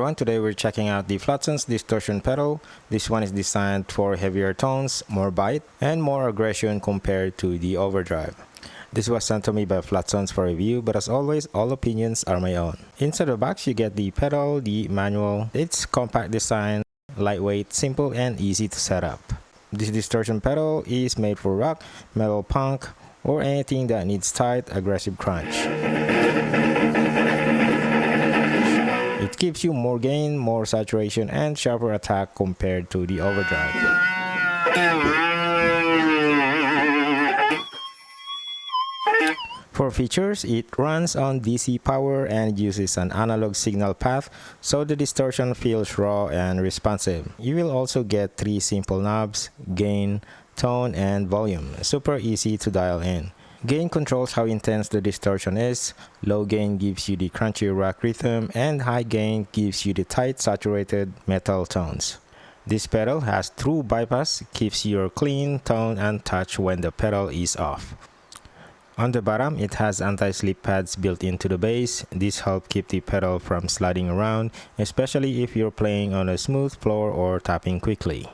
everyone, today we're checking out the Flatsons Distortion pedal. This one is designed for heavier tones, more bite, and more aggression compared to the overdrive. This was sent to me by Flatsons for review, but as always, all opinions are my own. Inside the box, you get the pedal, the manual. It's compact design, lightweight, simple, and easy to set up. This distortion pedal is made for rock, metal punk, or anything that needs tight, aggressive crunch. It gives you more gain, more saturation, and sharper attack compared to the overdrive. For features, it runs on DC power and uses an analog signal path, so the distortion feels raw and responsive. You will also get 3 simple knobs: gain, tone, and volume. Super easy to dial in. Gain controls how intense the distortion is, low gain gives you the crunchy rock rhythm, and high gain gives you the tight saturated metal tones. This pedal has true bypass, keeps your clean tone and touch when the pedal is off. On the bottom, it has anti-slip pads built into the base. This helps keep the pedal from sliding around, especially if you're playing on a smooth floor or tapping quickly.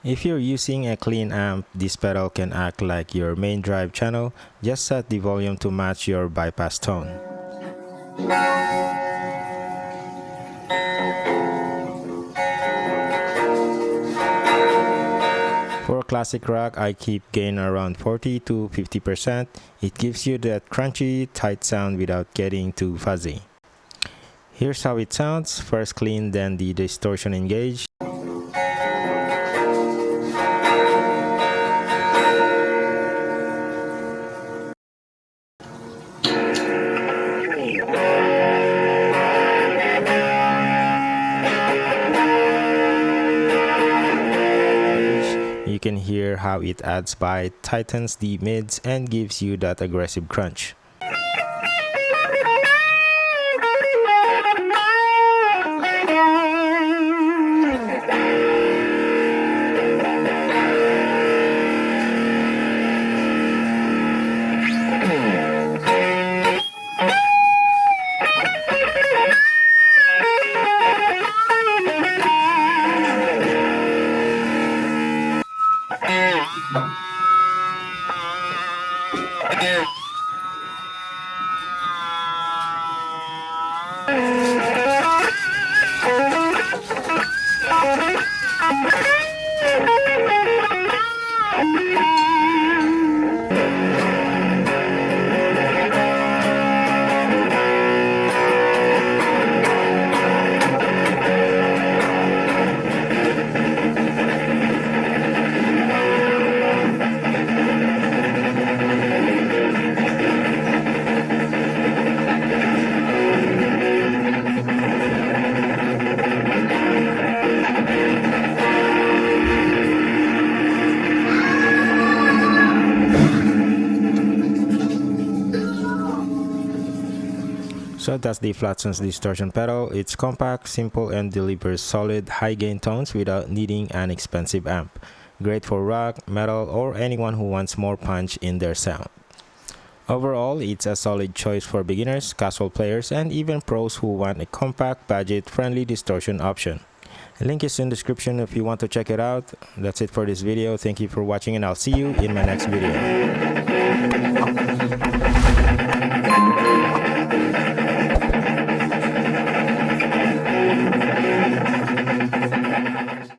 If you're using a clean amp, this pedal can act like your main drive channel. Just set the volume to match your bypass tone. For classic rock, I keep gain around 40 to 50%. It gives you that crunchy, tight sound without getting too fuzzy. Here's how it sounds: first clean, then the distortion engaged. You can hear how it adds bite, tightens the mids, and gives you that aggressive crunch. So that's the Flatsons Distortion pedal. It's compact, simple, and delivers solid high gain tones without needing an expensive amp. Great for rock, metal, or anyone who wants more punch in their sound. Overall, it's a solid choice for beginners, casual players, and even pros who want a compact, budget-friendly distortion option. The link is in the description if you want to check it out. That's it for this video. Thank you for watching, and I'll see you in my next video.